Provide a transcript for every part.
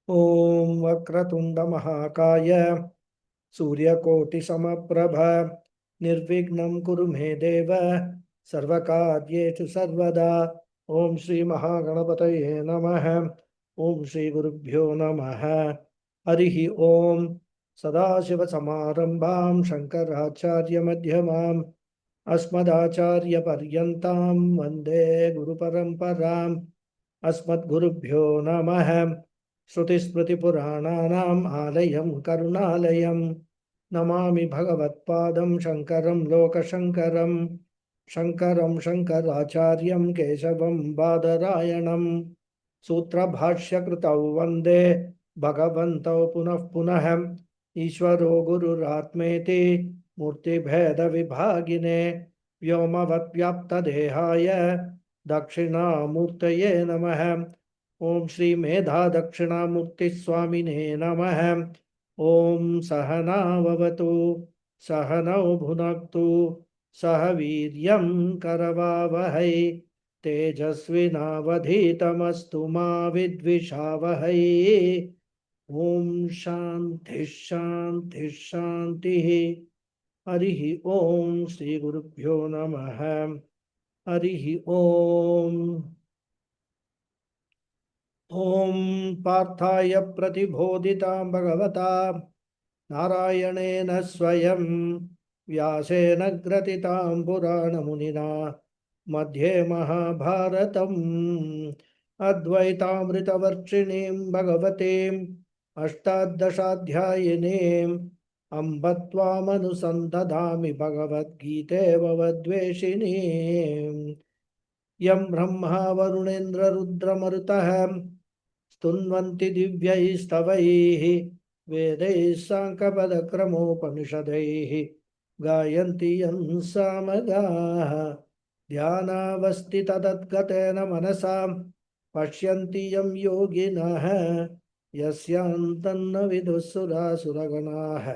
Om Vakratunda Mahakaya Suryakotisamprabha Nirvignam Kuru Me Deva Sarvakaryeshu Sarvada. Om Shri Mahaganapataye Namaha. Om Shri Gurubhyo Namaha. Harihi Om Sadashiva Samarambham Shankaracharya Madhyamam Asmadacharya Paryantam Vande Guru Paramparam. Asmadgurubhyo Namaha. Shrutismritipurananam alayam karunalayam namami bhagavatpadam shankaram lokashankaram shankaram shankaracharyam keshavam badarayanam sutra bhashya kritau vande bhagavantau punah punah ishvaro gururatmeti murti bheda vibhagine vyomavat vyapta dehaya dakshina murtaye namah. Om Shri Medha Dakshinamurti Swamine Namaha. Om Sahana Vavatu Sahanau Bhunaktu Sahaviryam Karavavahai Tejasvinavadhitamastu ma vidvishavahai. Om Shanti Shanti Shanti. Harihi Om Shri Gurubhyo Namaha. Harihi Om. Om Parthaya Pratibodhitam Bhagavata Narayanena Swayam Vyasena Gratitam Purana Munina Madhye Mahabharatam Advaitamritavarchinim Bhagavatim Ashtadashadhyayinim Ambatvam Bhagavad Gita Vavadveshinim Yam Brahma Varunendra Rudra Marutaham स्तुन्वन्ति दिव्यैस्तवैः वेदैः साङ्कपदक्रमोपनिषदैः गायन्ति यं सामगाः ध्यानावस्थिततद्गतेन मनसा पश्यन्ति यं योगिनः यस्यान्तन्न विदुःसुरासुरगणाः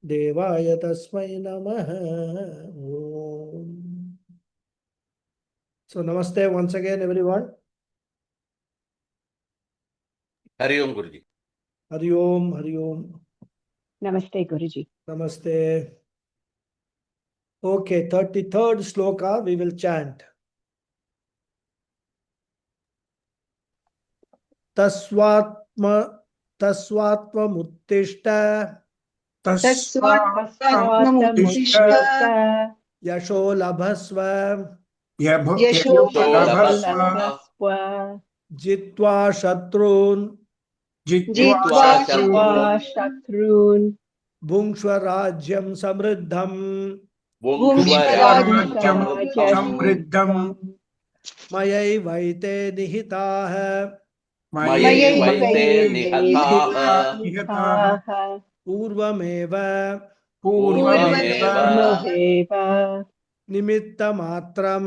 देवाय तस्मै नमः. So namaste once again everyone. Hari Om Guruji. Hari Om, Hari Om. Namaste, Guruji. Namaste. Okay, 33rd sloka we will chant. Tasvatma Muttishta Tasvatmamutishta Yasho Labhasva Yasho Labhasva Jitva Shatrun Jitva Shatrun Bhungshva Rajyam Samriddham Samriddham Mayai Vaite Nihitaha Mayai Nihataha Purvameva Nimitta Matram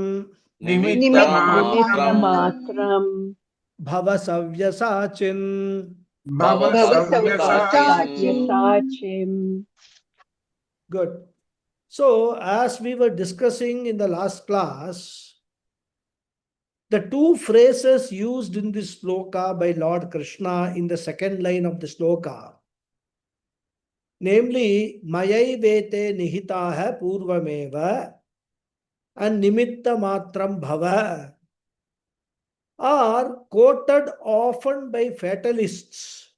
Nimittamatram Bhavasavyasachin. Bhavasavyasachim. Good. So, as we were discussing in the last class, the two phrases used in this sloka by Lord Krishna in the second line of the sloka, namely Mayai Vete Nihitaha Purvameva and Nimitta Matram Bhava, are quoted often by fatalists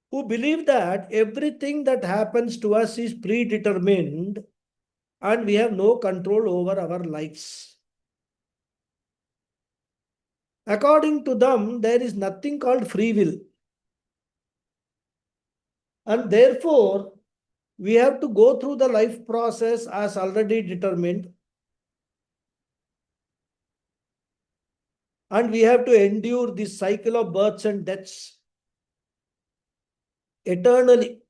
who believe that everything that happens to us is predetermined and we have no control over our lives. According to them, there is nothing called free will. And therefore, we have to go through the life process as already determined. And we have to endure this cycle of births and deaths eternally.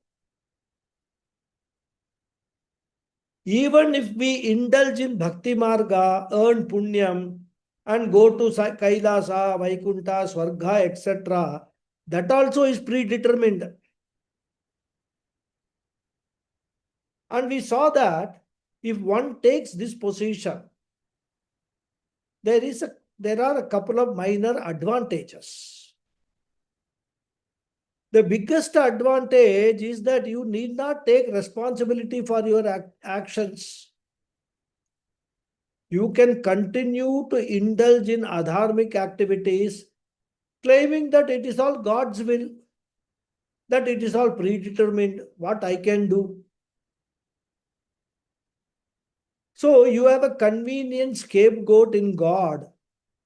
Even if we indulge in Bhakti Marga, earn Punyam, and go to Kailasa, Vaikunta, Swarga, etc., that also is predetermined. And we saw that if one takes this position, there are a couple of minor advantages. The biggest advantage is that you need not take responsibility for your actions. You can continue to indulge in adharmic activities, claiming that it is all God's will, that it is all predetermined, what I can do. So you have a convenient scapegoat in God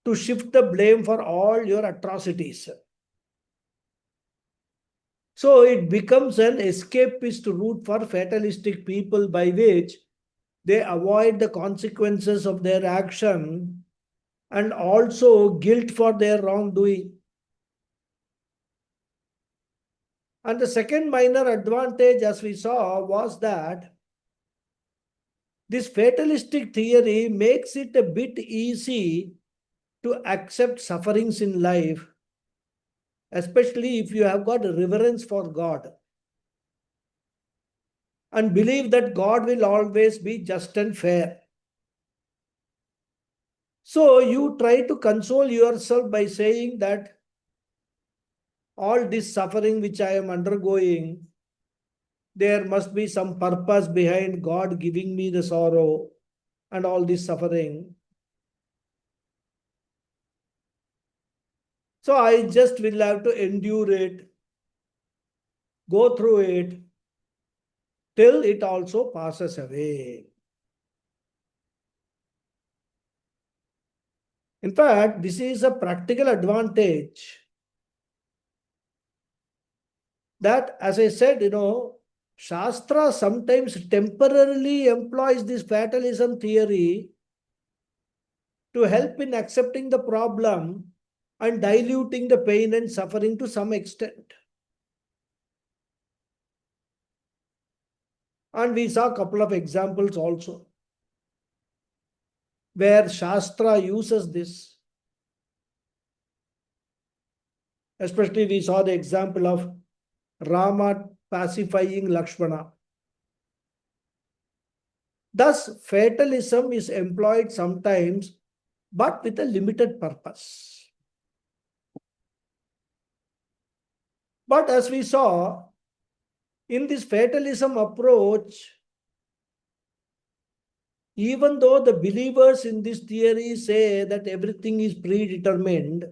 to shift the blame for all your atrocities. So it becomes an escapist route for fatalistic people by which they avoid the consequences of their action and also guilt for their wrongdoing. And the second minor advantage, as we saw, was that this fatalistic theory makes it a bit easy to accept sufferings in life, especially if you have got a reverence for God and believe that God will always be just and fair. So you try to console yourself by saying that all this suffering which I am undergoing, there must be some purpose behind God giving me the sorrow and all this suffering. So I just will have to endure it, go through it, till it also passes away. In fact, this is a practical advantage that, as I said, Shastra sometimes temporarily employs this fatalism theory to help in accepting the problem and diluting the pain and suffering to some extent. And we saw a couple of examples also where Shastra uses this. Especially we saw the example of Rama pacifying Lakshmana. Thus, fatalism is employed sometimes, but with a limited purpose. But as we saw, in this fatalism approach, even though the believers in this theory say that everything is predetermined,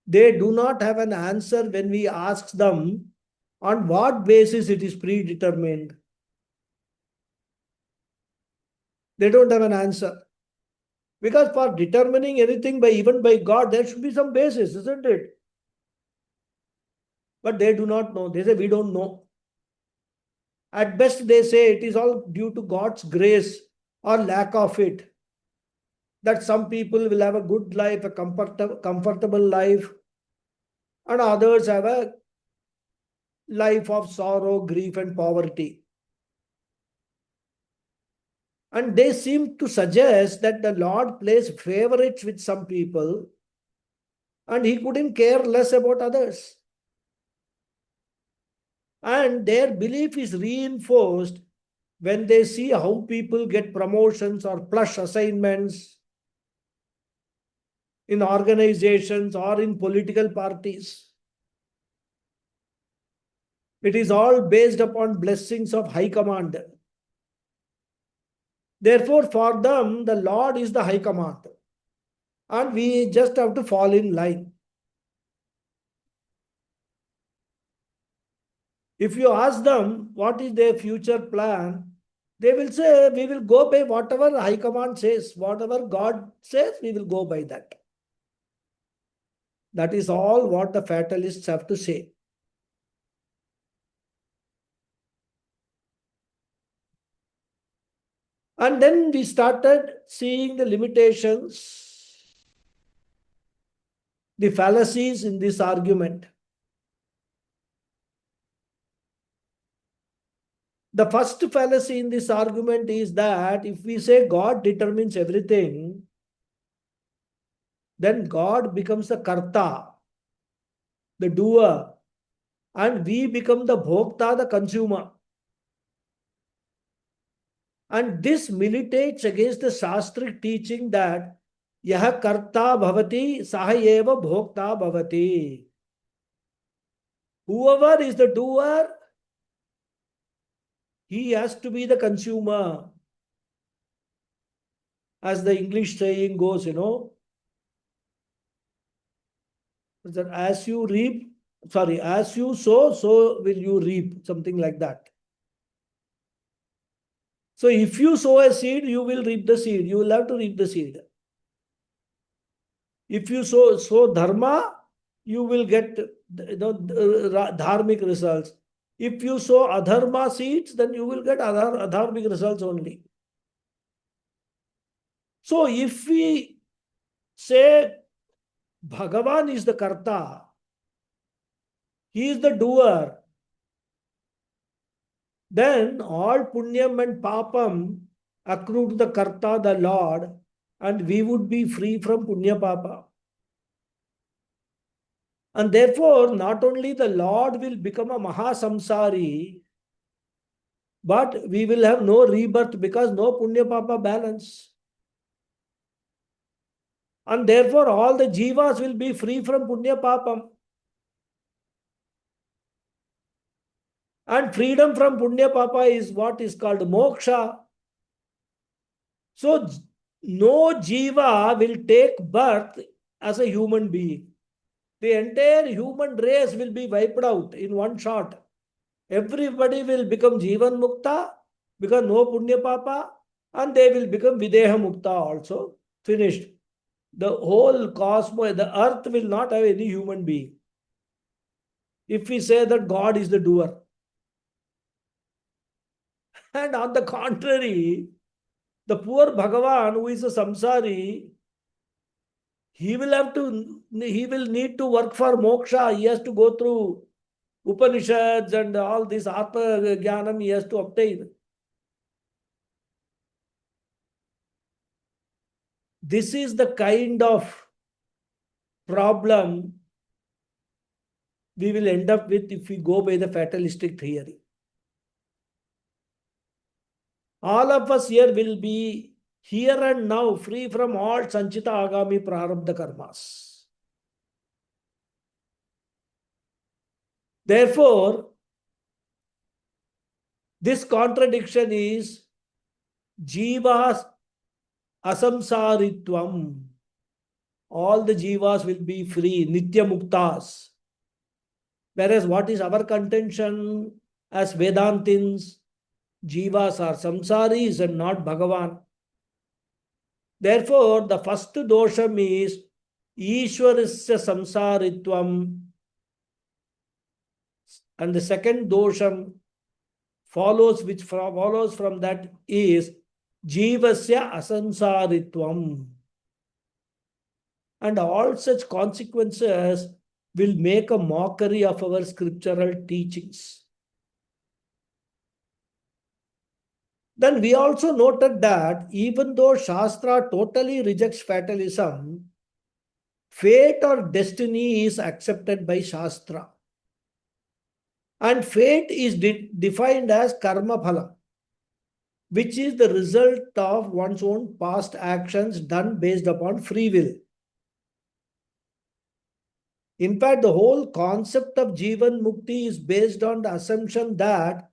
they do not have an answer when we ask them on what basis it is predetermined. They don't have an answer. Because for determining anything even by God, there should be some basis, isn't it? But they do not know. They say, we don't know. At best, they say it is all due to God's grace or lack of it. That some people will have a good life, a comfortable life, and others have a life of sorrow, grief, and poverty. And they seem to suggest that the Lord plays favorites with some people and he couldn't care less about others. And their belief is reinforced when they see how people get promotions or plush assignments in organizations or in political parties. It is all based upon blessings of high command. Therefore, for them, the Lord is the high command. And we just have to fall in line. If you ask them what is their future plan, they will say, we will go by whatever high command says, whatever God says, we will go by that. That is all what the fatalists have to say. And then we started seeing the limitations, the fallacies in this argument. The first fallacy in this argument is that if we say God determines everything, then God becomes the karta, the doer, and we become the bhokta, the consumer. And this militates against the Shastric teaching that yaha karta bhavati saha eva bhokta bhavati. Whoever is the doer, he has to be the consumer. As the English saying goes, that as you sow, so will you reap, something like that. So if you sow a seed, you will reap the seed. You will have to reap the seed. If you sow dharma, you will get dharmic results. If you sow adharma seeds, then you will get adharmic results only. So if we say Bhagavan is the karta, he is the doer, then all punyam and papam accrue to the karta, the Lord, and we would be free from punya papa. And therefore, not only the Lord will become a Mahasamsari, but we will have no rebirth because no punya papa balance. And therefore, all the jivas will be free from punya papam. And freedom from punya papa is what is called moksha. So, no jiva will take birth as a human being. The entire human race will be wiped out in one shot. Everybody will become Jivan Mukta because no Punya Papa, and they will become Videha Mukta also. Finished. The whole cosmos, the earth will not have any human being. If we say that God is the doer. And on the contrary, the poor Bhagavan who is a samsari, he will need to work for moksha. He has to go through Upanishads and all this Atma Jnanam he has to obtain. This is the kind of problem we will end up with if we go by the fatalistic theory. All of us here will be here and now free from all Sanchita Agami Prarabdha Karmas. Therefore, this contradiction is Jivas Asamsaritvam. All the Jivas will be free, Nitya Muktas. Whereas what is our contention as Vedantins? Jivas are samsaris and not Bhagavan. Therefore, the first dosham is Ishwarasya samsaritvam. And the second dosham which follows from that is Jivasya asamsaritvam. And all such consequences will make a mockery of our scriptural teachings. Then we also noted that even though Shastra totally rejects fatalism, fate or destiny is accepted by Shastra. And fate is defined as karma phala, which is the result of one's own past actions done based upon free will. In fact, the whole concept of Jivan Mukti is based on the assumption that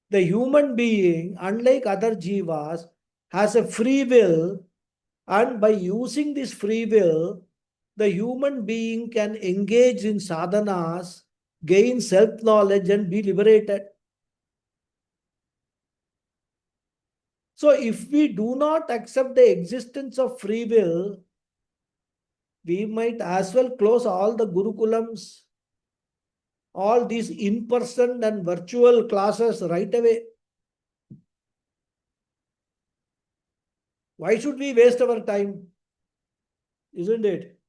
the human being, unlike other jivas, has a free will, and by using this free will, the human being can engage in sadhanas, gain self-knowledge and be liberated. So if we do not accept the existence of free will, we might as well close all the Gurukulams, all these in-person and virtual classes right away. Why should we waste our time? Isn't it?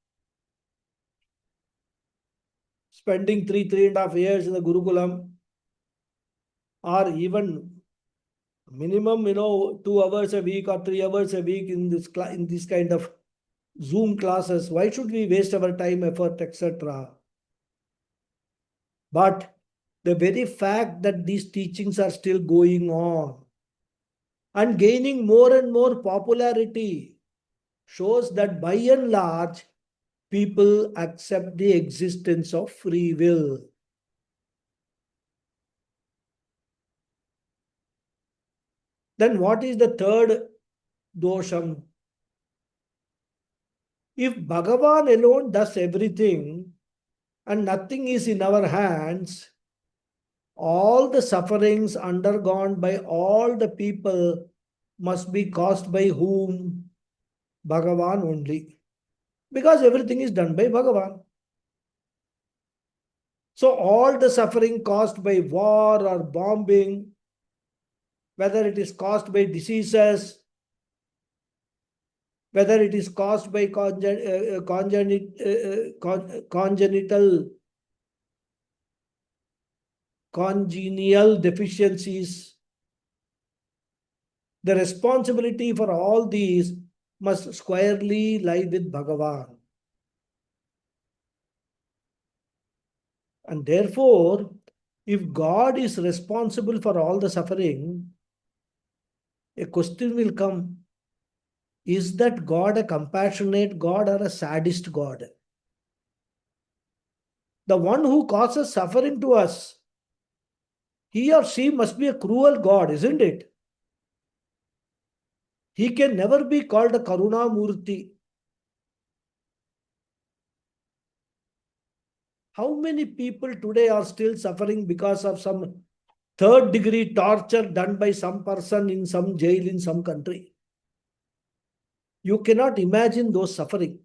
Spending 3.5 years in the Gurukulam, or even minimum, 2 hours a week or 3 hours a week in this kind of Zoom classes. Why should we waste our time, effort, etc.? But the very fact that these teachings are still going on and gaining more and more popularity shows that by and large, people accept the existence of free will. Then what is the third dosham? If Bhagavan alone does everything and nothing is in our hands, all the sufferings undergone by all the people must be caused by whom? Bhagavan only. Because everything is done by Bhagavan. So all the suffering caused by war or bombing, whether it is caused by diseases, whether it is caused by congenial deficiencies, the responsibility for all these must squarely lie with Bhagavan. And therefore, if God is responsible for all the suffering, a question will come. Is that God a compassionate God or a sadist God? The one who causes suffering to us, he or she must be a cruel God, isn't it? He can never be called a Karuna Murti. How many people today are still suffering because of some third degree torture done by some person in some jail in some country? You cannot imagine those suffering.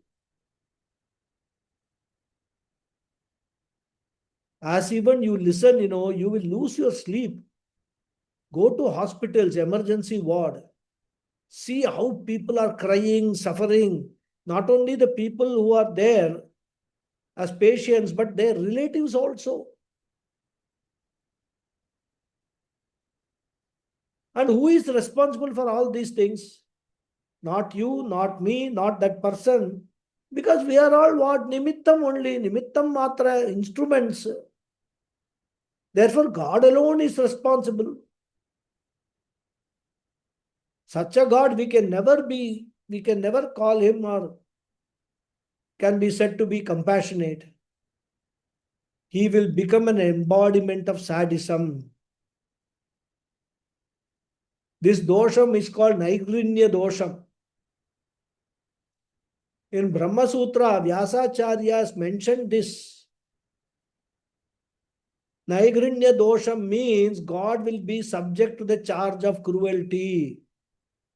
As even you listen, you will lose your sleep. Go to hospitals, emergency ward. See how people are crying, suffering. Not only the people who are there as patients, but their relatives also. And who is responsible for all these things? Not you, not me, not that person. Because we are all what? Nimittam only. Nimittam matra, instruments. Therefore, God alone is responsible. Such a God we can never call him or can be said to be compassionate. He will become an embodiment of sadism. This dosham is called Naigrinya dosham. In Brahma Sutra, Vyasacharya has mentioned this. Naigrinya dosham means God will be subject to the charge of cruelty.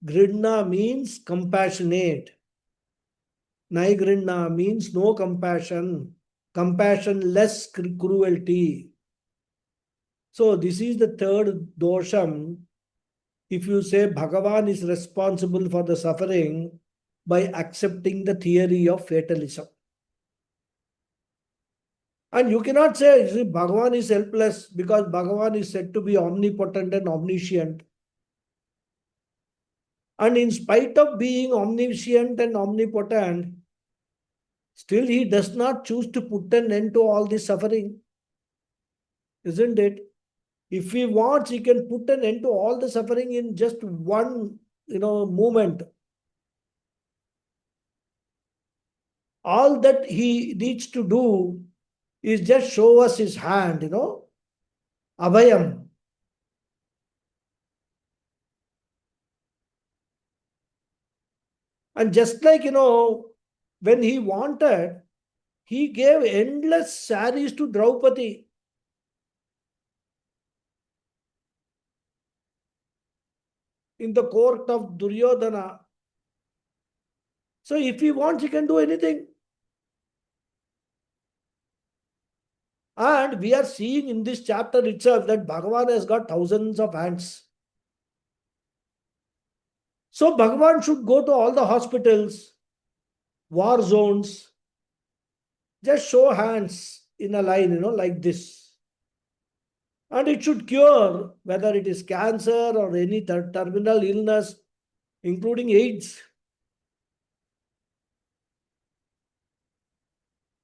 Gridna means compassionate. Naigrinya means no compassion. Compassionless cruelty. So this is the third dosham. If you say Bhagavan is responsible for the suffering by accepting the theory of fatalism. And you cannot say Bhagavan is helpless because Bhagavan is said to be omnipotent and omniscient. And in spite of being omniscient and omnipotent, still he does not choose to put an end to all this suffering. Isn't it? If he wants, he can put an end to all the suffering in just one, moment. All that he needs to do is just show us his hand, Abhayam. And just like, when he wanted, he gave endless saris to Draupadi. In the court of Duryodhana. So if he wants, he can do anything. And we are seeing in this chapter itself that Bhagavan has got thousands of hands. So Bhagavan should go to all the hospitals, war zones, just show hands in a line, like this. And it should cure whether it is cancer or any terminal illness, including AIDS.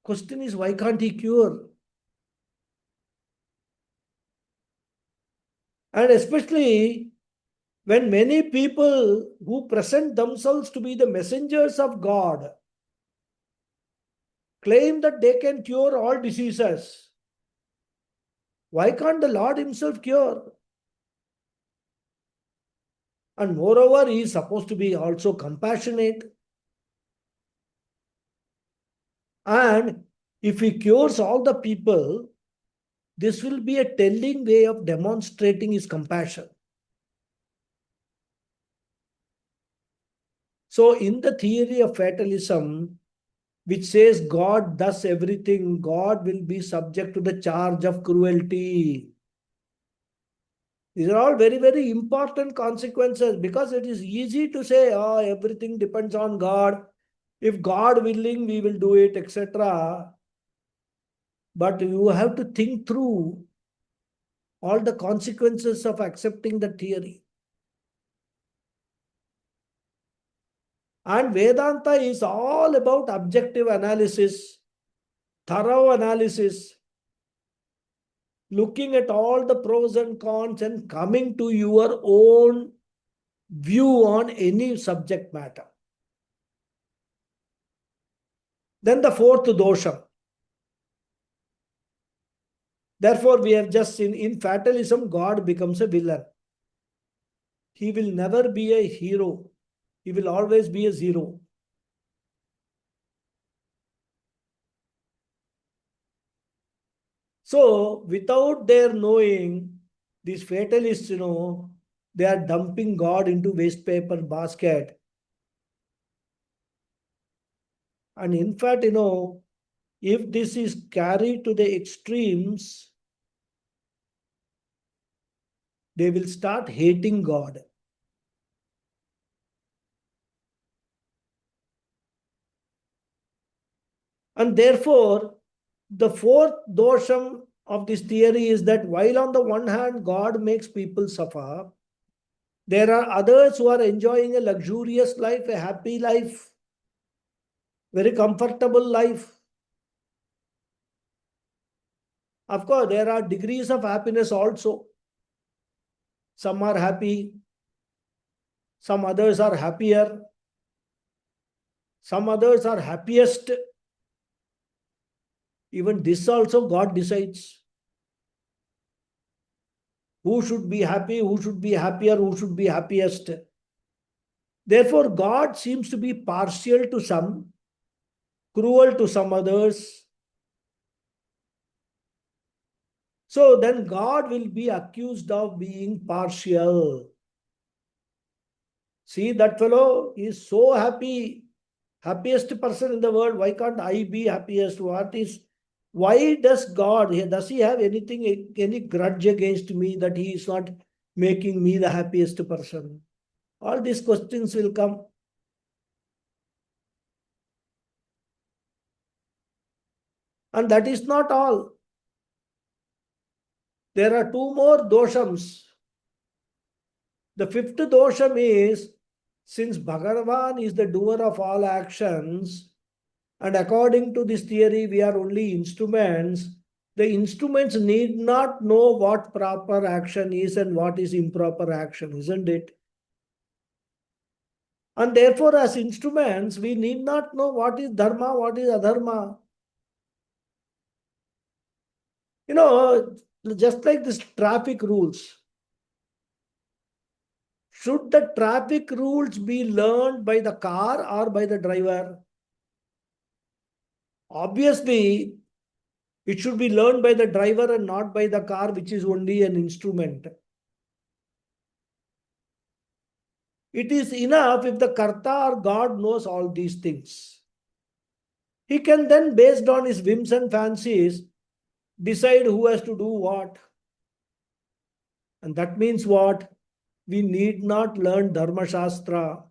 Question is, why can't he cure? And especially when many people who present themselves to be the messengers of God claim that they can cure all diseases, why can't the Lord himself cure? And moreover, he is supposed to be also compassionate. And if he cures all the people, this will be a telling way of demonstrating his compassion. So, in the theory of fatalism, which says God does everything, God will be subject to the charge of cruelty. These are all very, very important consequences, because it is easy to say, oh, everything depends on God. If God willing, we will do it, etc. But you have to think through all the consequences of accepting the theory. And Vedanta is all about objective analysis, thorough analysis, looking at all the pros and cons and coming to your own view on any subject matter. Then the fourth dosha. Therefore, we have just seen in fatalism, God becomes a villain. He will never be a hero. He will always be a zero. So, without their knowing, these fatalists, they are dumping God into waste paper basket. And in fact, if this is carried to the extremes, they will start hating God. And therefore, the fourth dosham of this theory is that while on the one hand, God makes people suffer, there are others who are enjoying a luxurious life, a happy life, very comfortable life. Of course, there are degrees of happiness also. Some are happy, some others are happier, some others are happiest. Even this also God decides. Who should be happy, who should be happier, who should be happiest. Therefore, God seems to be partial to some, cruel to some others. So then God will be accused of being partial. See, that fellow is so happy, happiest person in the world. Why can't I be happiest? Why does God, does he have any grudge against me that he is not making me the happiest person? All these questions will come. And that is not all. There are two more doshams. The fifth dosham is, since Bhagavan is the doer of all actions, and according to this theory, we are only instruments, the instruments need not know what proper action is and what is improper action, isn't it? And therefore, as instruments, we need not know what is dharma, what is adharma. Just like this traffic rules. Should the traffic rules be learned by the car or by the driver? Obviously, it should be learned by the driver and not by the car, which is only an instrument. It is enough if the Karta or God knows all these things. He can then, based on his whims and fancies, decide who has to do what. And that means what? We need not learn Dharma Shastra.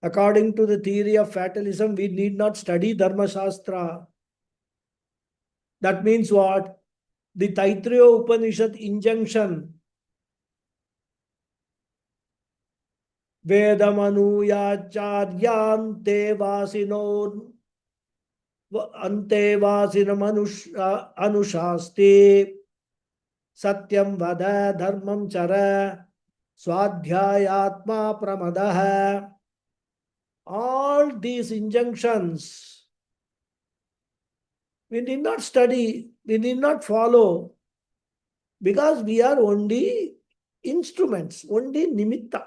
According to the theory of fatalism, we need not study Dharma Shastra. That means what? The Taittiriya Upanishad injunction. Vedamanuyacharya ante vasino ante vasinam anushaste satyam vada dharmam chara swadhyayatma pramadah. All these injunctions we need not study, we need not follow, because we are only instruments, only nimitta.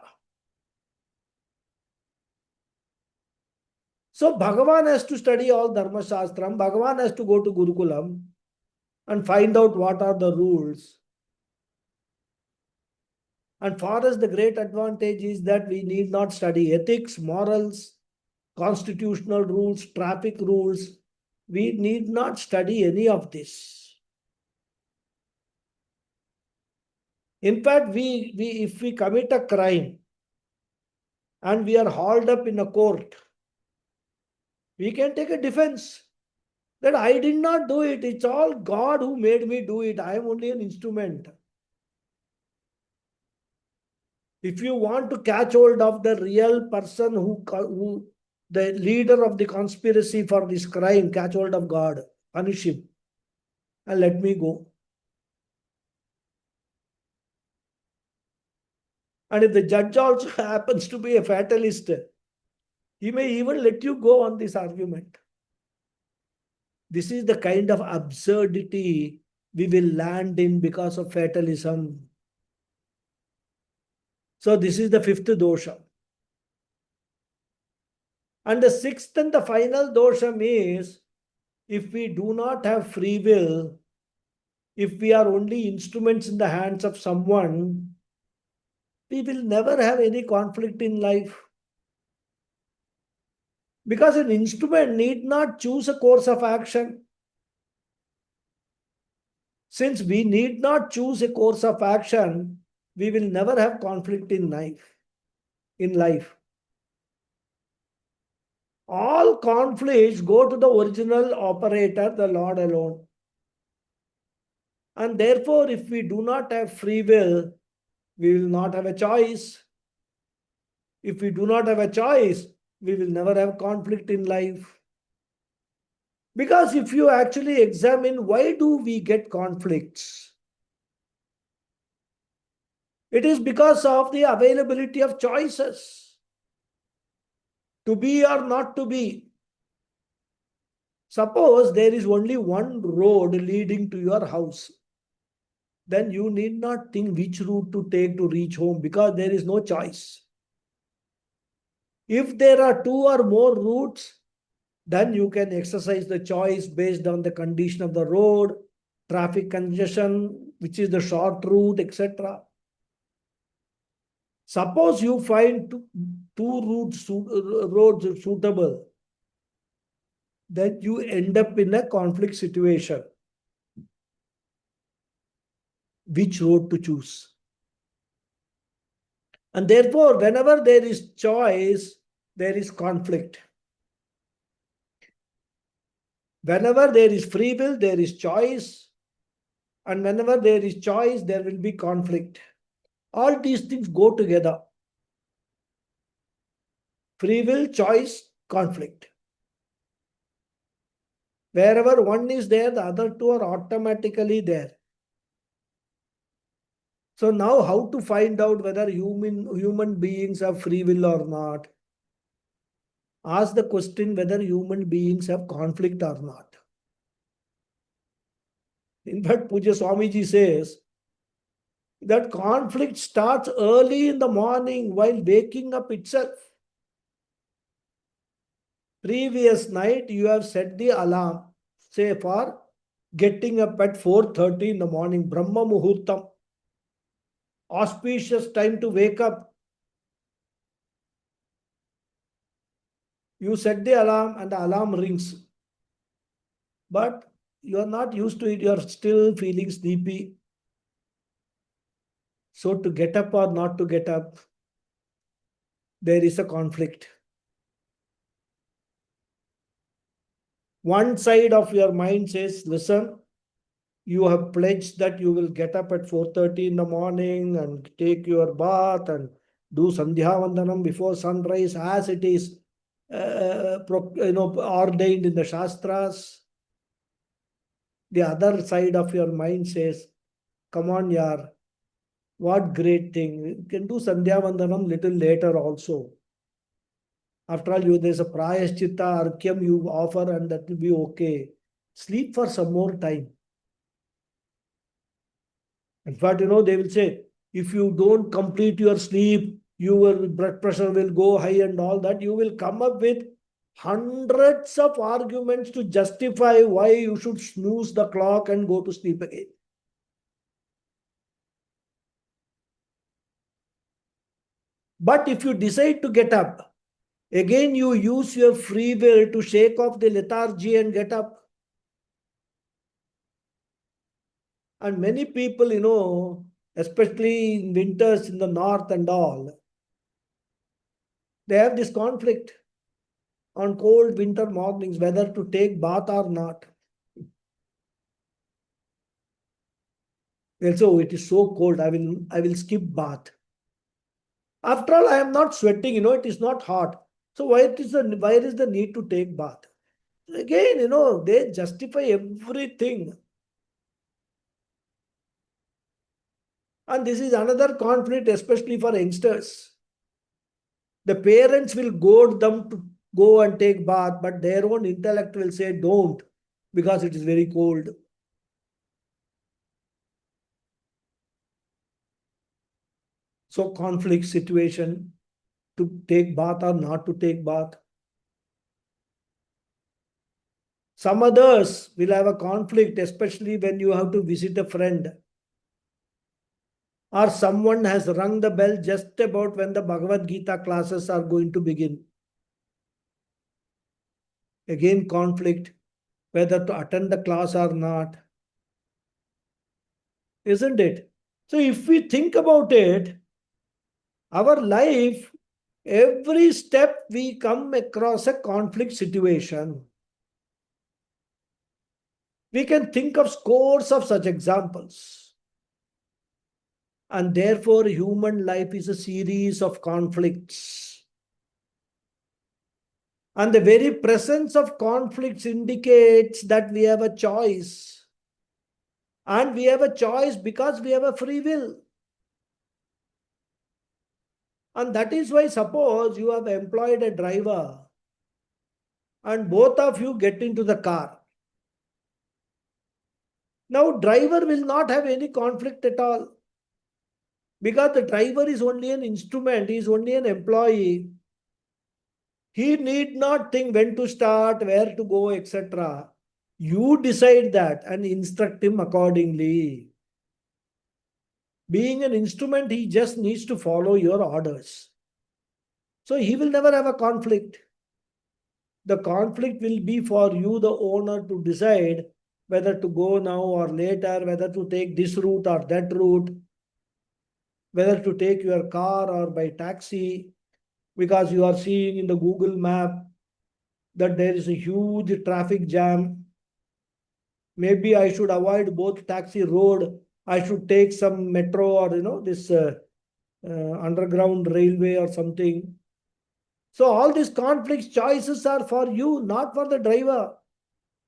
So Bhagavan has to study all Dharma Shastram. Bhagavan has to go to Gurukulam and find out what are the rules. And for us, the great advantage is that we need not study ethics, morals, constitutional rules, traffic rules. We need not study any of this. In fact, if we commit a crime and we are hauled up in a court, we can take a defense that I did not do it. It's all God who made me do it. I am only an instrument. If you want to catch hold of the real person who the leader of the conspiracy for this crime, catch hold of God, punish him, and let me go. And if the judge also happens to be a fatalist, he may even let you go on this argument. This is the kind of absurdity we will land in because of fatalism. So this is the fifth dosha. And the sixth and the final dosham is, if we do not have free will, if we are only instruments in the hands of someone, we will never have any conflict in life. Because an instrument need not choose a course of action. Since we need not choose a course of action, we will never have conflict in life. All conflicts go to the original operator, the Lord alone. And therefore, if we do not have free will, we will not have a choice. If we do not have a choice, we will never have conflict in life. Because if you actually examine why do we get conflicts, it is because of the availability of choices. To be or not to be. Suppose there is only one road leading to your house. Then you need not think which route to take to reach home because there is no choice. If there are two or more routes, then you can exercise the choice based on the condition of the road, traffic congestion, which is the short route, etc. Suppose you find roads suitable, then you end up in a conflict situation. Which road to choose? And therefore, whenever there is choice, there is conflict. Whenever there is free will, there is choice. And whenever there is choice, there will be conflict. All these things go together. Free will, choice, conflict. Wherever one is there, the other two are automatically there. So now how to find out whether human beings have free will or not? Ask the question whether human beings have conflict or not. In fact, Puja Swamiji says that conflict starts early in the morning while waking up itself. Previous night, you have set the alarm, say for getting up at 4:30 in the morning, Brahma Muhurtam, auspicious time to wake up. You set the alarm and the alarm rings. But you are not used to it, you are still feeling sleepy. So to get up or not to get up, there is a conflict. One side of your mind says, listen, you have pledged that you will get up at 4:30 in the morning and take your bath and do Sandhya Vandanam before sunrise as it is ordained in the Shastras. The other side of your mind says, come on, yaar, what great thing. You can do Sandhya Vandanam little later also. After all, there's a prayaschitta, arkyam you offer and that will be okay. Sleep for some more time. In fact, they will say, if you don't complete your sleep, your blood pressure will go high and all that. You will come up with hundreds of arguments to justify why you should snooze the clock and go to sleep again. But if you decide to get up, again you use your free will to shake off the lethargy and get up. And many people, especially in winters in the north and all, they have this conflict on cold winter mornings whether to take bath or not. They'll say, oh, it is so cold, I will skip bath. After all, I am not sweating, it is not hot. So why is the need to take bath? Again, they justify everything. And this is another conflict, especially for youngsters. The parents will goad them to go and take bath, but their own intellect will say don't because it is very cold. So conflict situation, to take bath or not to take bath. Some others will have a conflict, especially when you have to visit a friend, or someone has rung the bell just about when the Bhagavad Gita classes are going to begin. Again, conflict, whether to attend the class or not. Isn't it? So if we think about it, our life, every step we come across a conflict situation. We can think of scores of such examples. And therefore, human life is a series of conflicts. And the very presence of conflicts indicates that we have a choice. And we have a choice because we have a free will. And that is why, suppose you have employed a driver and both of you get into the car. Now, driver will not have any conflict at all because the driver is only an instrument, he is only an employee. He need not think when to start, where to go, etc. You decide that and instruct him accordingly. Being an instrument, he just needs to follow your orders. So he will never have a conflict. The conflict will be for you, the owner, to decide whether to go now or later, whether to take this route or that route, whether to take your car or by taxi, because you are seeing in the Google map that there is a huge traffic jam. Maybe I should avoid both taxi road. I should take some metro or this underground railway or something. So all these conflicts, choices are for you, not for the driver.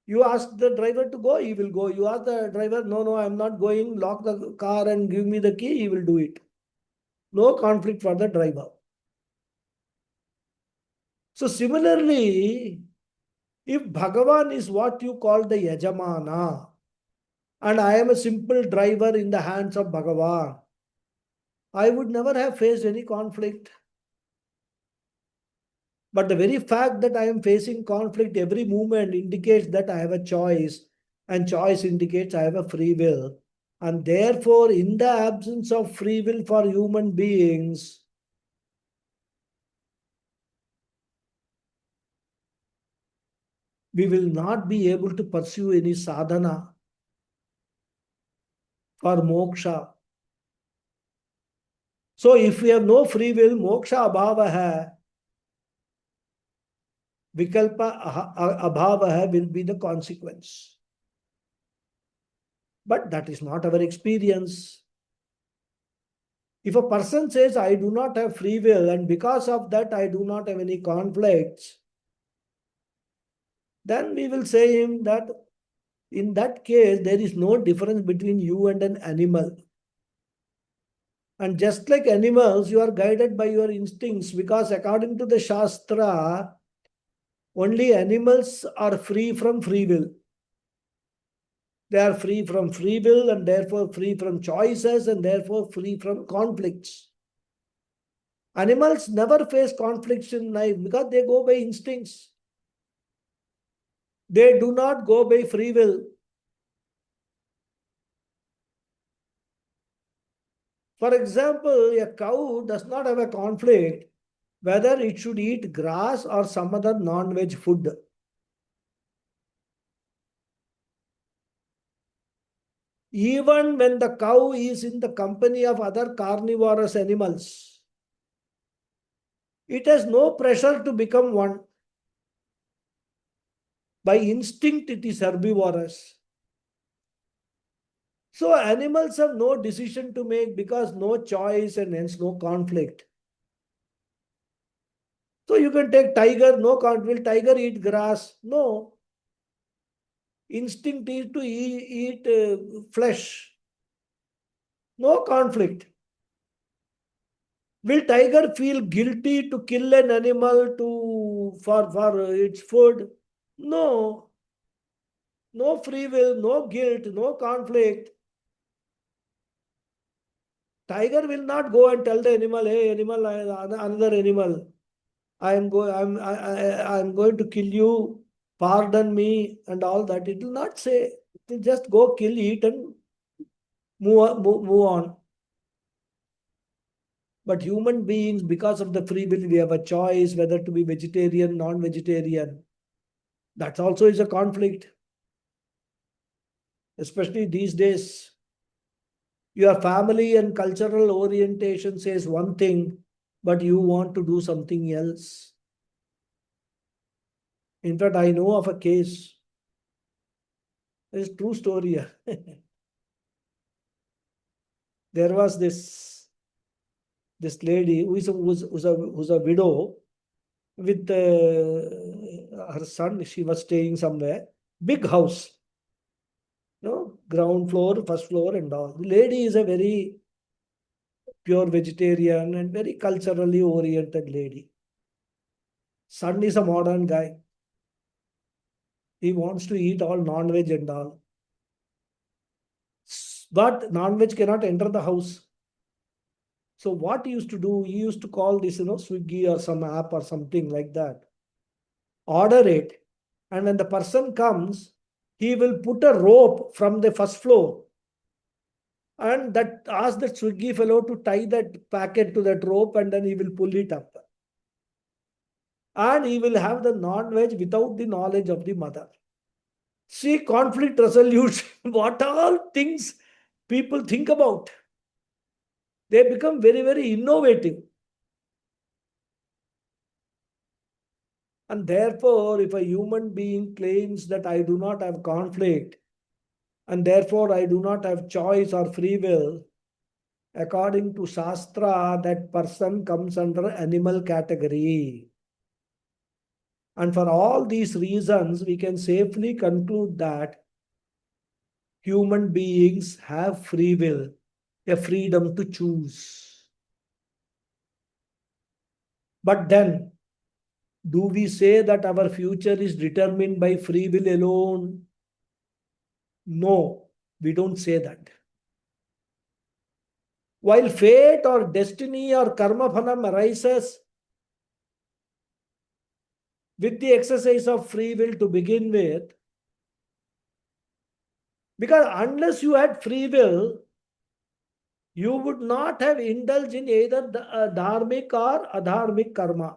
You ask the driver to go, he will go. You ask the driver, no, I'm not going, lock the car and give me the key, he will do it. No conflict for the driver. So similarly, if Bhagavan is what you call the Yajamana, and I am a simple driver in the hands of Bhagavan, I would never have faced any conflict. But the very fact that I am facing conflict every moment indicates that I have a choice, and choice indicates I have a free will. And therefore, in the absence of free will for human beings, we will not be able to pursue any sadhana for moksha. So if we have no free will, moksha abhava hai, vikalpa abhava hai will be the consequence. But that is not our experience. If a person says, I do not have free will, and because of that I do not have any conflicts, then we will say him that in that case, there is no difference between you and an animal. And just like animals, you are guided by your instincts, because according to the Shastra, only animals are free from free will. They are free from free will and therefore free from choices and therefore free from conflicts. Animals never face conflicts in life because they go by instincts. They do not go by free will. For example, a cow does not have a conflict whether it should eat grass or some other non-veg food. Even when the cow is in the company of other carnivorous animals, it has no pressure to become one. By instinct, it is herbivorous. So animals have no decision to make because no choice and hence no conflict. So you can take tiger, no conflict. Will tiger eat grass? No. Instinct is to eat flesh. No conflict. Will tiger feel guilty to kill an animal for its food? No. No free will, no guilt, no conflict. Tiger will not go and tell the animal, hey, animal, another animal, I'm going to kill you, pardon me, and all that. It will not say. It will just go kill, eat, and move on. But human beings, because of the free will, we have a choice whether to be vegetarian, non-vegetarian. That also is a conflict. Especially these days, your family and cultural orientation says one thing, but you want to do something else. In fact, I know of a case. It's a true story. There was this lady who's a widow with her son. She was staying somewhere. Big house. No, ground floor, first floor, and all. The lady is a very pure vegetarian and very culturally oriented lady. Son is a modern guy. He wants to eat all non-veg and all. But non-veg cannot enter the house. So what he used to do, he used to call this, Swiggy or some app or something like that. Order it. And when the person comes, he will put a rope from the first floor and ask that Swiggy fellow to tie that packet to that rope and then he will pull it up. And he will have the non-veg without the knowledge of the mother. See, conflict resolution, what all things people think about. They become very, very innovative. And therefore, if a human being claims that I do not have conflict, and therefore I do not have choice or free will, according to Shastra, that person comes under animal category. And for all these reasons, we can safely conclude that human beings have free will, a freedom to choose. But then, do we say that our future is determined by free will alone? No, we don't say that. While fate or destiny or karma phalam arises with the exercise of free will to begin with, because unless you had free will, you would not have indulged in either dharmic or adharmic karma.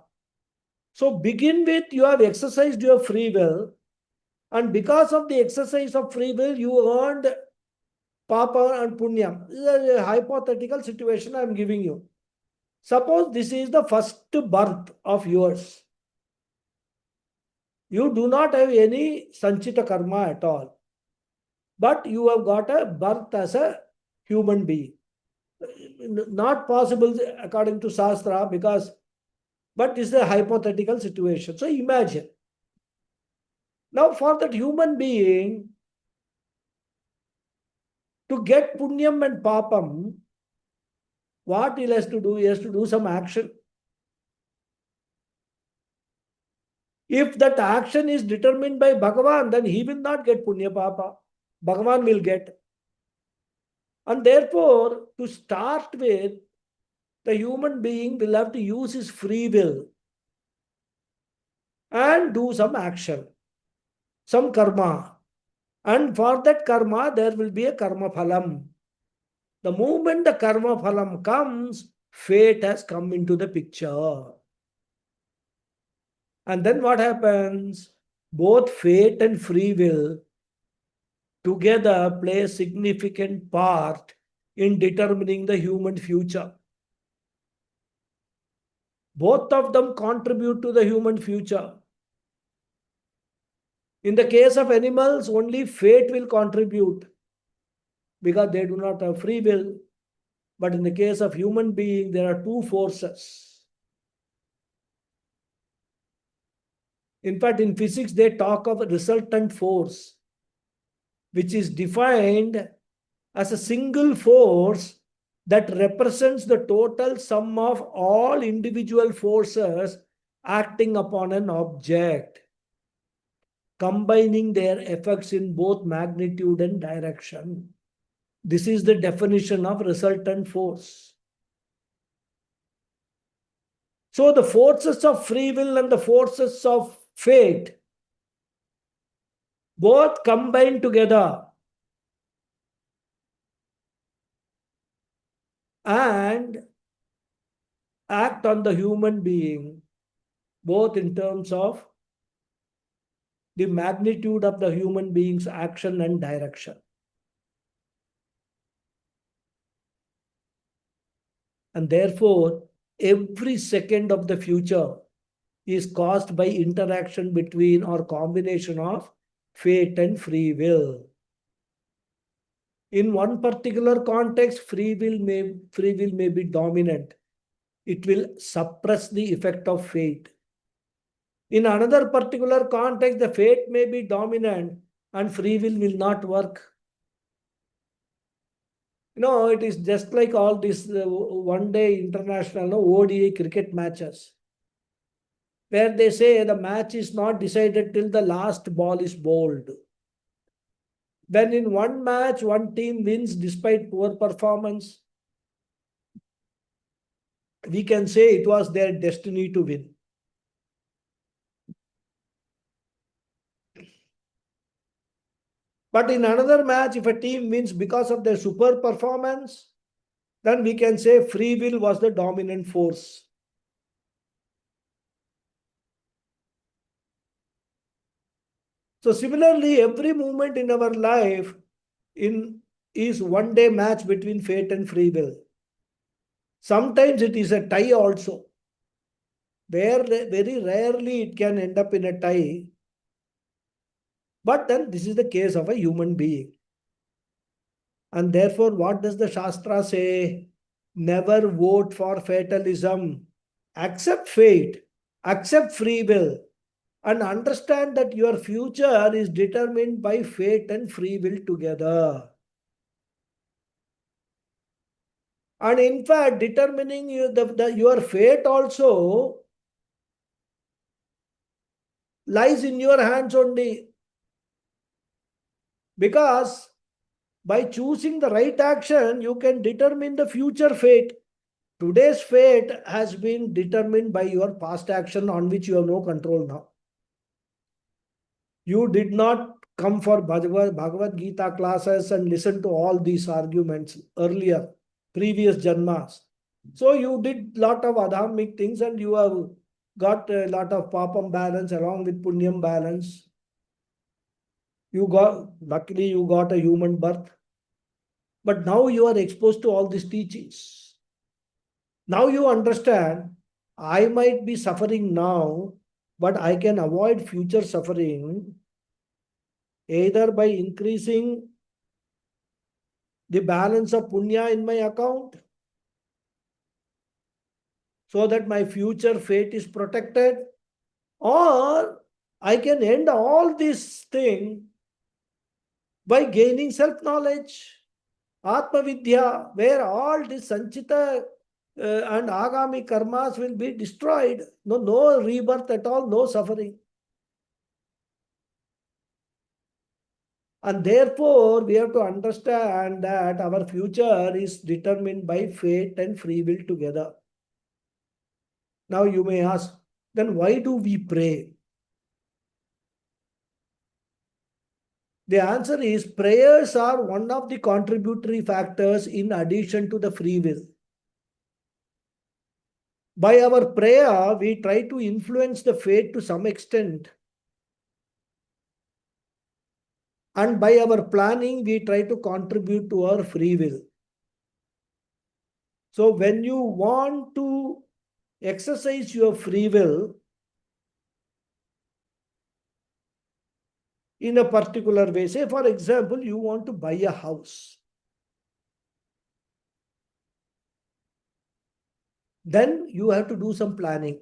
So begin with, you have exercised your free will, and because of the exercise of free will, you earned papa and punyam. This is a hypothetical situation I am giving you. Suppose this is the first birth of yours. You do not have any sanchita karma at all. But you have got a birth as a human being. Not possible according to Shastra but it's a hypothetical situation. So imagine. Now for that human being to get punyam and papam, what he has to do? He has to do some action. If that action is determined by Bhagavan, then he will not get punya papa. Bhagavan will get. And therefore, to start with, the human being will have to use his free will and do some action, some karma. And for that karma, there will be a karma phalam. The moment the karma phalam comes, fate has come into the picture. And then what happens? Both fate and free will together play a significant part in determining the human future. Both of them contribute to the human future. In the case of animals, only fate will contribute because they do not have free will. But in the case of human being, there are two forces. In fact, in physics, they talk of a resultant force, which is defined as a single force that represents the total sum of all individual forces acting upon an object, combining their effects in both magnitude and direction. This is the definition of resultant force. So the forces of free will and the forces of fate both combine together and act on the human being, both in terms of the magnitude of the human being's action and direction. And therefore, every second of the future is caused by interaction between or combination of fate and free will. In one particular context, free will may be dominant. It will suppress the effect of fate. In another particular context, the fate may be dominant and free will not work. It is just like all these one-day international ODI cricket matches, where they say the match is not decided till the last ball is bowled. When in one match, one team wins despite poor performance, we can say it was their destiny to win. But in another match, if a team wins because of their super performance, then we can say free will was the dominant force. So similarly, every moment in our life is one-day match between fate and free will. Sometimes it is a tie also, where very rarely it can end up in a tie. But then this is the case of a human being. And therefore, what does the Shastra say? Never vote for fatalism. Accept fate, accept free will, and understand that your future is determined by fate and free will together. And in fact, determining your fate also lies in your hands only. Because by choosing the right action, you can determine the future fate. Today's fate has been determined by your past action on which you have no control now. You did not come for Bhagavad Gita classes and listen to all these arguments earlier, previous janmas. So you did lot of adharmic things and you have got a lot of papam balance along with punyam balance. Luckily you got a human birth. But now you are exposed to all these teachings. Now you understand, I might be suffering now, but I can avoid future suffering either by increasing the balance of punya in my account so that my future fate is protected, or I can end all this thing by gaining self-knowledge, Atma Vidya, where all this Sanchita and Agami karmas will be destroyed. No rebirth at all, no suffering. And therefore, we have to understand that our future is determined by fate and free will together. Now you may ask, then why do we pray? The answer is prayers are one of the contributory factors in addition to the free will. By our prayer, we try to influence the fate to some extent. And by our planning, we try to contribute to our free will. So when you want to exercise your free will in a particular way, say for example, you want to buy a house. Then you have to do some planning.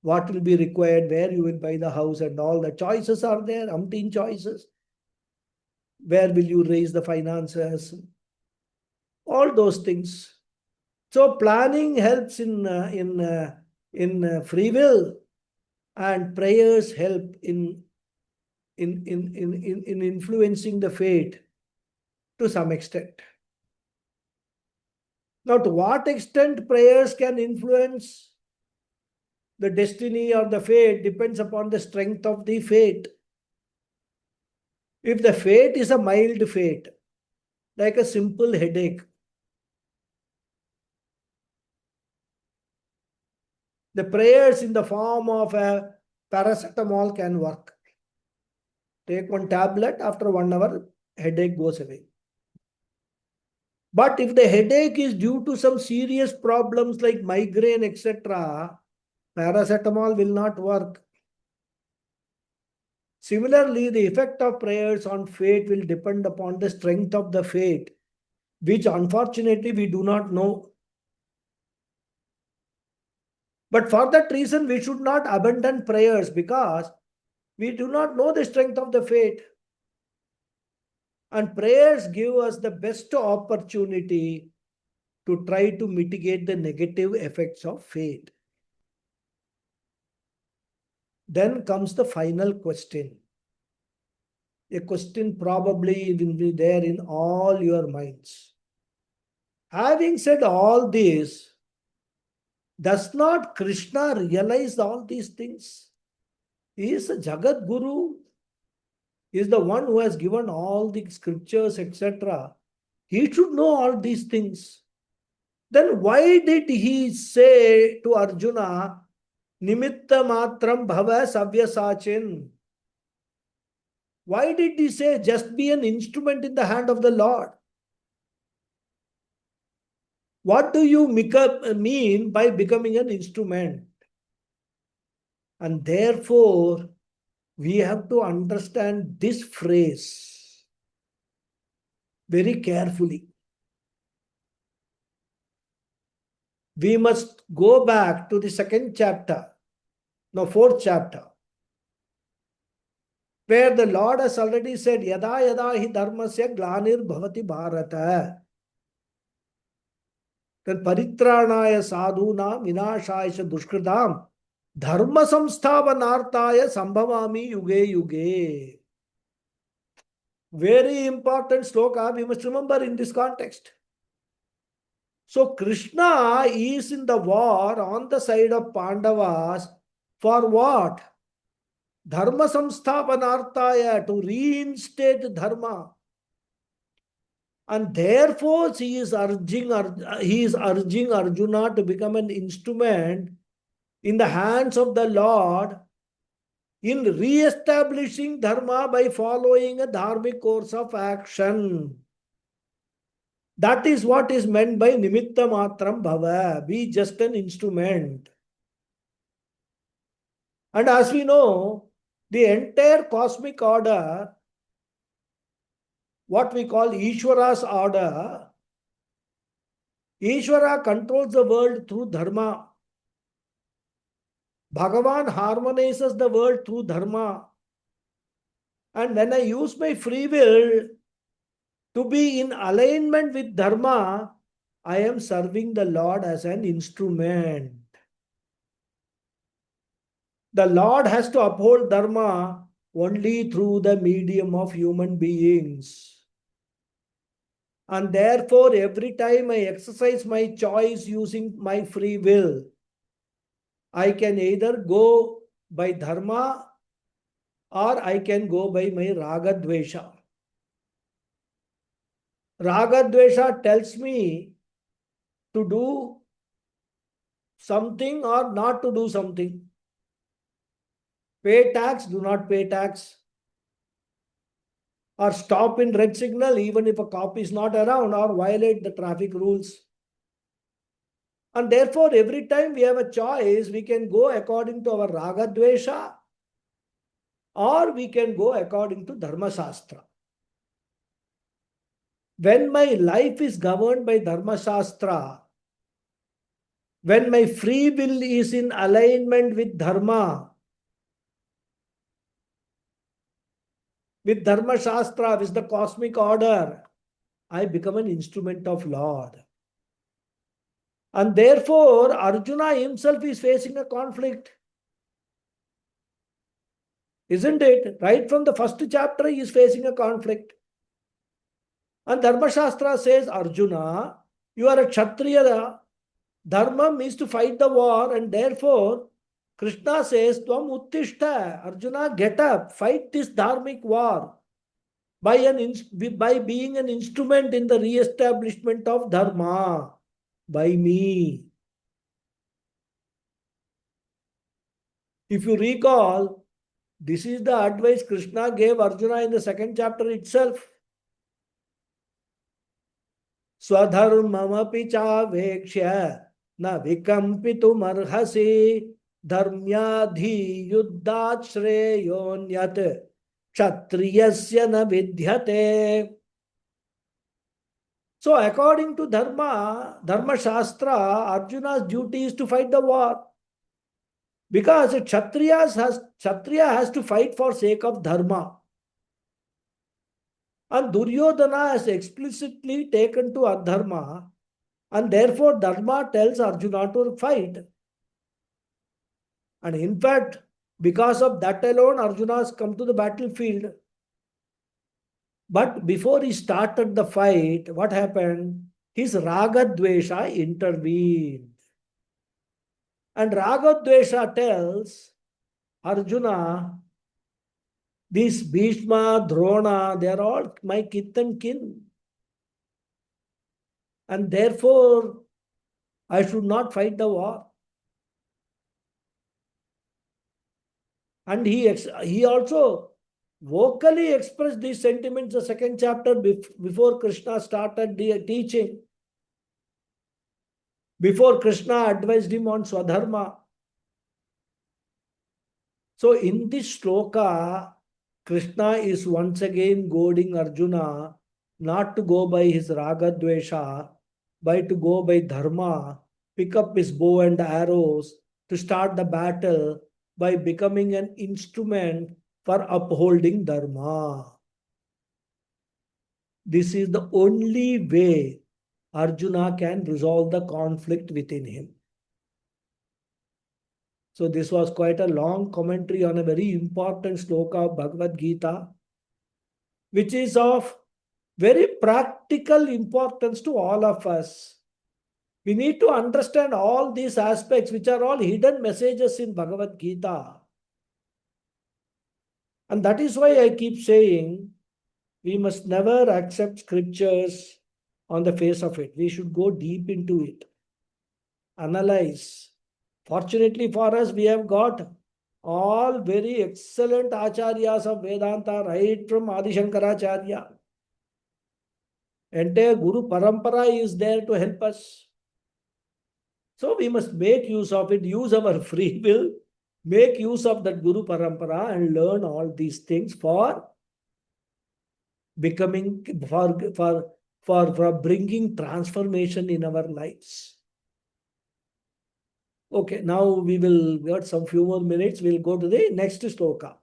What will be required, where you will buy the house, and all the choices are there, umpteen choices. Where will you raise the finances? All those things. So planning helps in free will, and prayers help in influencing the fate to some extent. Now, to what extent prayers can influence the destiny or the fate depends upon the strength of the fate. If the fate is a mild fate, like a simple headache, the prayers in the form of a paracetamol can work. Take one tablet, after 1 hour, headache goes away. But if the headache is due to some serious problems like migraine, etc., paracetamol will not work. Similarly, the effect of prayers on fate will depend upon the strength of the fate, which unfortunately we do not know. But for that reason, we should not abandon prayers because we do not know the strength of the fate. And prayers give us the best opportunity to try to mitigate the negative effects of fate. Then comes the final question. A question probably will be there in all your minds. Having said all this, does not Krishna realize all these things? He is a Jagat Guru. He is the one who has given all the scriptures, etc. He should know all these things. Then why did he say to Arjuna, Nimitta matram bhava savyasachin? Why did he say just be an instrument in the hand of the Lord? What do you mean by becoming an instrument? And therefore, we have to understand this phrase very carefully. We must go back to the fourth chapter, where the Lord has already said, Yada yada hi dharmasya glanir bhavati bharata. Then paritranaya sadhuna vinashaya dushkritam dharma samsthavanartaya sambhavami yuge yuge. Very important sloka we must remember in this context. So Krishna is in the war on the side of Pandavas for what? Dharma samsthapanartaya, to reinstate dharma. And therefore he is urging Arjuna to become an instrument in the hands of the Lord in re-establishing dharma by following a dharmic course of action. That is what is meant by nimitta matram bhava, be just an instrument. And as we know, the entire cosmic order, what we call Ishvara's order, Ishvara controls the world through dharma. Bhagavan harmonizes the world through dharma. And when I use my free will to be in alignment with dharma, I am serving the Lord as an instrument. The Lord has to uphold dharma only through the medium of human beings. And therefore, every time I exercise my choice using my free will, I can either go by dharma or I can go by my raga dvesha. Raga dvesha tells me to do something or not to do something. Pay tax, do not pay tax. Or stop in red signal even if a cop is not around, or violate the traffic rules. And therefore, every time we have a choice, we can go according to our raga dvesha, or we can go according to dharma shastra. When my life is governed by dharma shastra, when my free will is in alignment with dharma shastra, with the cosmic order, I become an instrument of Lord. And therefore, Arjuna himself is facing a conflict. Isn't it? Right from the first chapter, he is facing a conflict. And Dharma Shastra says, Arjuna, you are a Kshatriya. Dharma means to fight the war, and therefore, Krishna says, Tvam Uttishta. Arjuna, get up, fight this dharmic war by being an instrument in the re-establishment of Dharma by me. If you recall, this is the advice Krishna gave Arjuna in the second chapter itself. Swadharmamapi chavekshya na vikampitum arhasi dharmyadhi yuddhat shreyonyat kshatriyasya na vidyate. So according to Dharma Shastra, Arjuna's duty is to fight the war. Because Kshatriya has to fight for sake of Dharma. And Duryodhana has explicitly taken to Adharma, and therefore Dharma tells Arjuna to fight. And in fact, because of that alone, Arjuna has come to the battlefield. But before he started the fight, what happened? His Raga Dvesha intervened. And Raga Dvesha tells Arjuna, this Bhishma, Drona, they are all my kith and kin. And therefore, I should not fight the war. And he also vocally expressed these sentiments in the second chapter before Krishna started the teaching. Before Krishna advised him on Swadharma. So in this shloka, Krishna is once again goading Arjuna not to go by his raga dvesha, but to go by dharma, pick up his bow and arrows to start the battle by becoming an instrument for upholding dharma. This is the only way Arjuna can resolve the conflict within him. So this was quite a long commentary on a very important sloka of Bhagavad Gita, which is of very practical importance to all of us. We need to understand all these aspects, which are all hidden messages in Bhagavad Gita. And that is why I keep saying we must never accept scriptures on the face of it. We should go deep into it, analyze. Fortunately for us, we have got all very excellent Acharyas of Vedanta, right from Adi Shankaracharya. Entire Guru Parampara is there to help us. So we must make use of it, use our free will, make use of that Guru Parampara and learn all these things for becoming, for bringing transformation in our lives. Okay, now we will got some few more minutes. We'll go to the next sloka.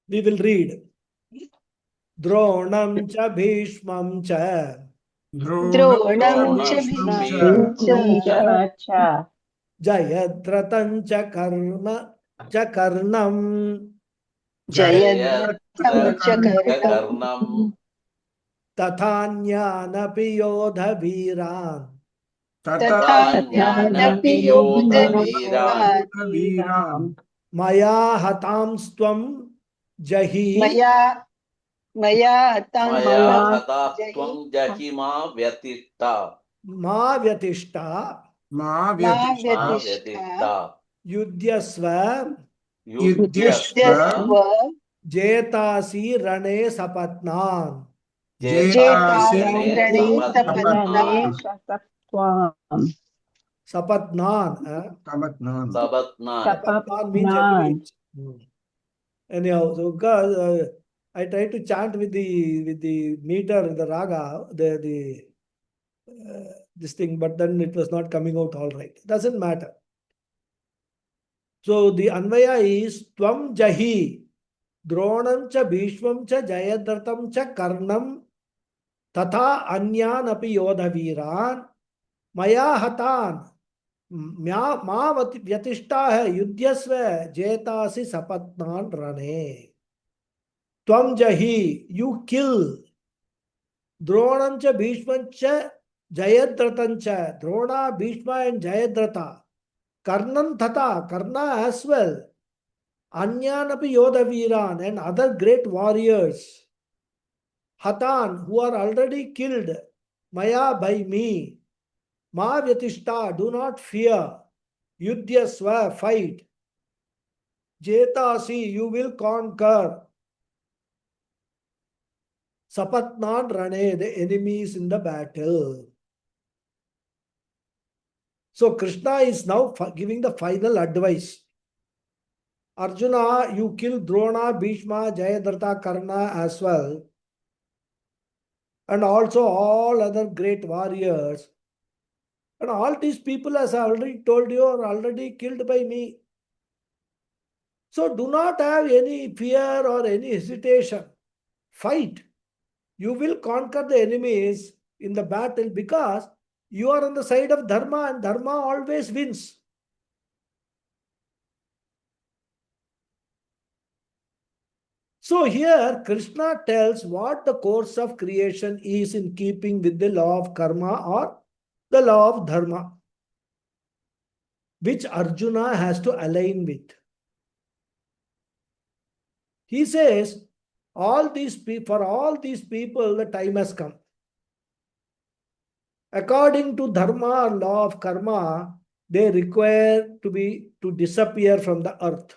We will read. Dronam cha bhishmam cha Dronam cha bhishmam cha jayadratam cha karnam Jayadratam cha kartam. Karnam Tathanyanapi yodha viran. Tathanyanapi Tatanyanapi yodha Yodha viram. Maya hatamstvam jahi Maya Maya tanstam jahi Hatatvam Jahima Vyatita ma vyatishta Ma ma vyatishta Ma vyatishta Vyatita yudhyasva Yudyasva yudyasva jetasi rane sapatnan. jetasi jetasi Jetasirane rane sapatnam. Sapatnan sapatnan. Sapatnan. tamatnan. Sabatnan Sapatnan means agreed. Anyhow, so I try to chant with the meter, the raga, this thing, but then it was not coming out all right. Doesn't matter. So the Anvaya is Tvam Jahi, Dronam cha Bhishmam cha Jayadratam cha Karnam Tatha Anyan api Yodha Viran Maya Hatan Ma Vyatishta hai Yudhyasva Jetasi Sapatnan Rane. Tvam Jahi, you kill. Dronam cha Bhishmam cha Jayadratam cha. Drona, Bhishma and Jayadrata. Karnan Tata, Karna as well. Anyanapi Yodha Viran and other great warriors. Hatan, who are already killed. Maya by me. Ma Vyatishta, do not fear. Yudhyasva, fight. Jetasi, you will conquer. Sapatnan Rane, the enemies in the battle. So Krishna is now giving the final advice. Arjuna, you kill Drona, Bhishma, Jayadratha, Karna as well. And also all other great warriors. And all these people, as I already told you, are already killed by me. So do not have any fear or any hesitation. Fight. You will conquer the enemies in the battle because you are on the side of Dharma and Dharma always wins. So here Krishna tells what the course of creation is in keeping with the law of karma or the law of dharma, which Arjuna has to align with. He says, for all these people, the time has come. According to dharma or law of karma, they require to disappear from the earth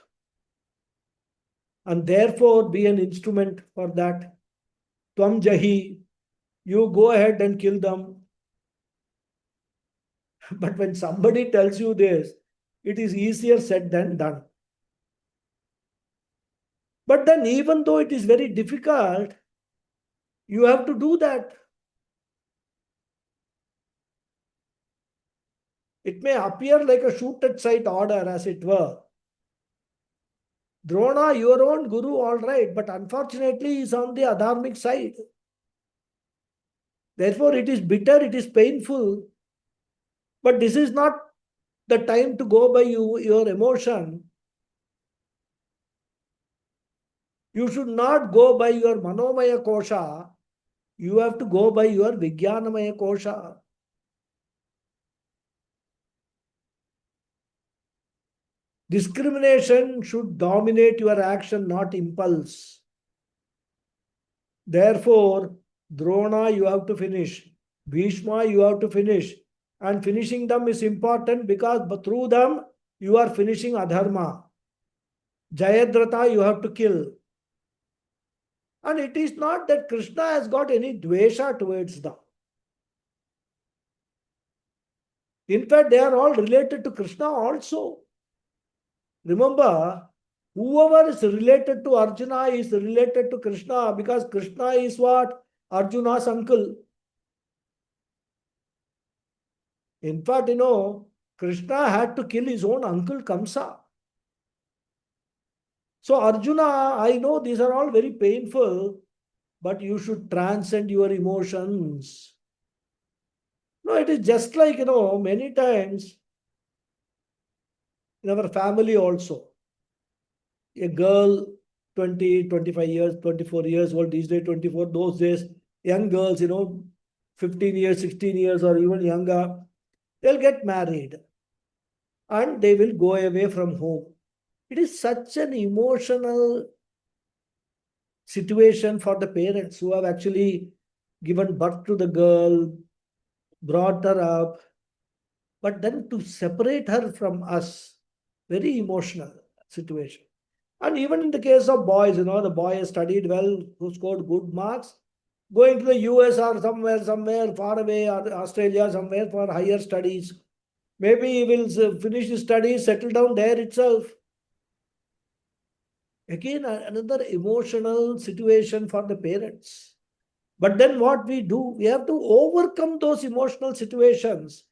and therefore be an instrument for that. Tvam Jahi, you go ahead and kill them. But when somebody tells you this, it is easier said than done. But then, even though it is very difficult, you have to do that. It may appear like a shoot at sight order, as it were. Drona, your own guru, all right, but unfortunately, is on the adharmic side. Therefore, it is bitter, it is painful. But this is not the time to go by your emotion. You should not go by your manomaya kosha. You have to go by your vijnanamaya kosha. Discrimination should dominate your action, not impulse. Therefore, Drona you have to finish. Bhishma you have to finish. And finishing them is important because through them you are finishing adharma. Jayadratha you have to kill. And it is not that Krishna has got any dvesha towards them. In fact, they are all related to Krishna also. Remember, whoever is related to Arjuna is related to Krishna because Krishna is what? Arjuna's uncle. In fact, Krishna had to kill his own uncle Kamsa. So Arjuna, I know these are all very painful, but you should transcend your emotions. No, it is just like, many times in our family also. A girl 20, 25 years, 24 years old, these days 24, those days, young girls, 15 years, 16 years, or even younger, they'll get married and they will go away from home. It is such an emotional situation for the parents who have actually given birth to the girl, brought her up, but then to separate her from us, very emotional situation. And even in the case of boys, the boy has studied well, who scored good marks, going to the US or somewhere far away, or Australia, somewhere for higher studies. Maybe he will finish his studies, settle down there itself. Again, another emotional situation for the parents. But then what we do, we have to overcome those emotional situations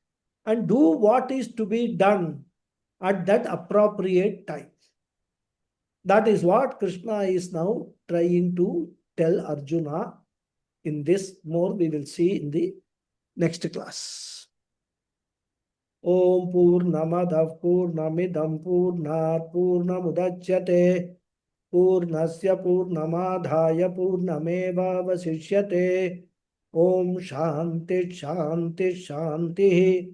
and do what is to be done at that appropriate time. That is what Krishna is now trying to tell Arjuna. In this, more we will see in the next class. Om Purnamadav Purnamidam Purnat Purnamudachyate Purnasya Purnamadhaya Purnameva Vasishyate. Om Shanti Shanti Shanti.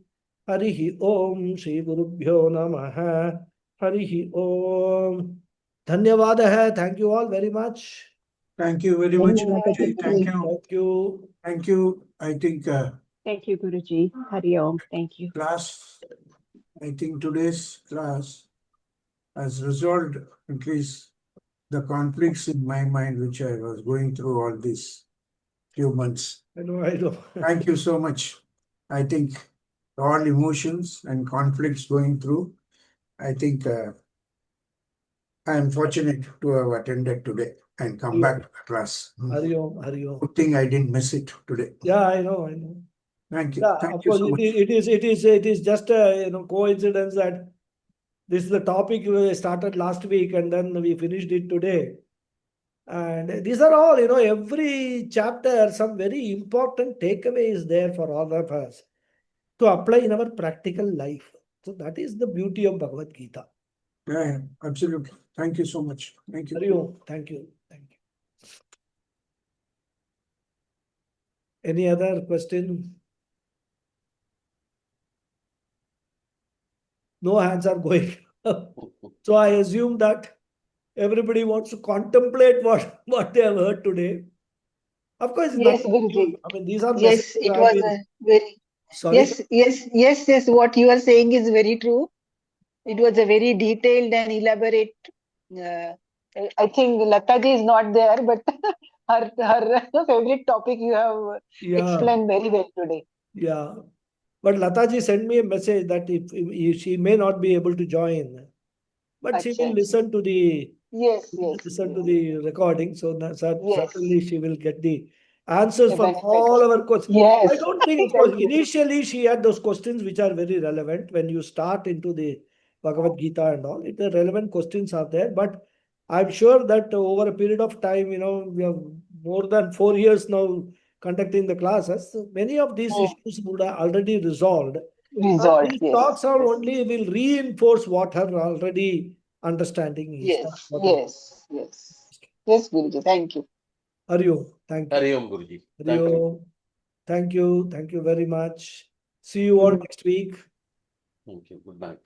Harihi Om Shri Gurubhyo Namaha. Harihi Om. Dhanyawad hai. Thank you all very much. Thank you very much. Dhanyawad, Guruji. Thank you. Thank you. Thank you. I think Thank you, Guruji. Hari Om. Thank you. I think today's class has resolved at least the conflicts in my mind, which I was going through all these few months. I know. Thank you so much. I think all emotions and conflicts going through, I think I am fortunate to have attended today and come back to the class. Hari Om, Hari Om. Good thing I didn't miss it today. Yeah, I know. Thank you. Yeah, Thank of you course, so much. it is just a coincidence that this is the topic we started last week and then we finished it today. And these are all, every chapter, some very important takeaways there for all of us to apply in our practical life. So that is the beauty of Bhagavad Gita. Yeah, absolutely. Thank you so much. Thank you. Hari Om. Thank you. Thank you. Any other question? No hands are going up. So I assume that everybody wants to contemplate what they have heard today. Of course, it's Yes, nothing Guruji. new. I mean, these are Yes, messages it I've was been. a very. Sorry. Yes. What you are saying is very true. It was a very detailed and elaborate. I think Lataji is not there, but her favorite topic you have Yeah. explained very well today. Yeah. But Lataji sent me a message that if she may not be able to join, but she will Achha. listen to the Yes. recording. So Yes. certainly she will get the answers The for benefits. all our questions. Yes. I don't think, of course, initially she had those questions which are very relevant when you start into the Bhagavad Gita and all. The relevant questions are there, but I'm sure that over a period of time, we have more than 4 years now conducting the classes. Many of these issues would have already resolved. Resolved. These Yes. talks are only will reinforce what her already understanding is. Yes, Guruji. Thank you. Hari Om. Thank you. Hari Om, Guruji. Hari Thank you. Om. Thank you. Thank you very much. See you all next week. Thank you. Good night.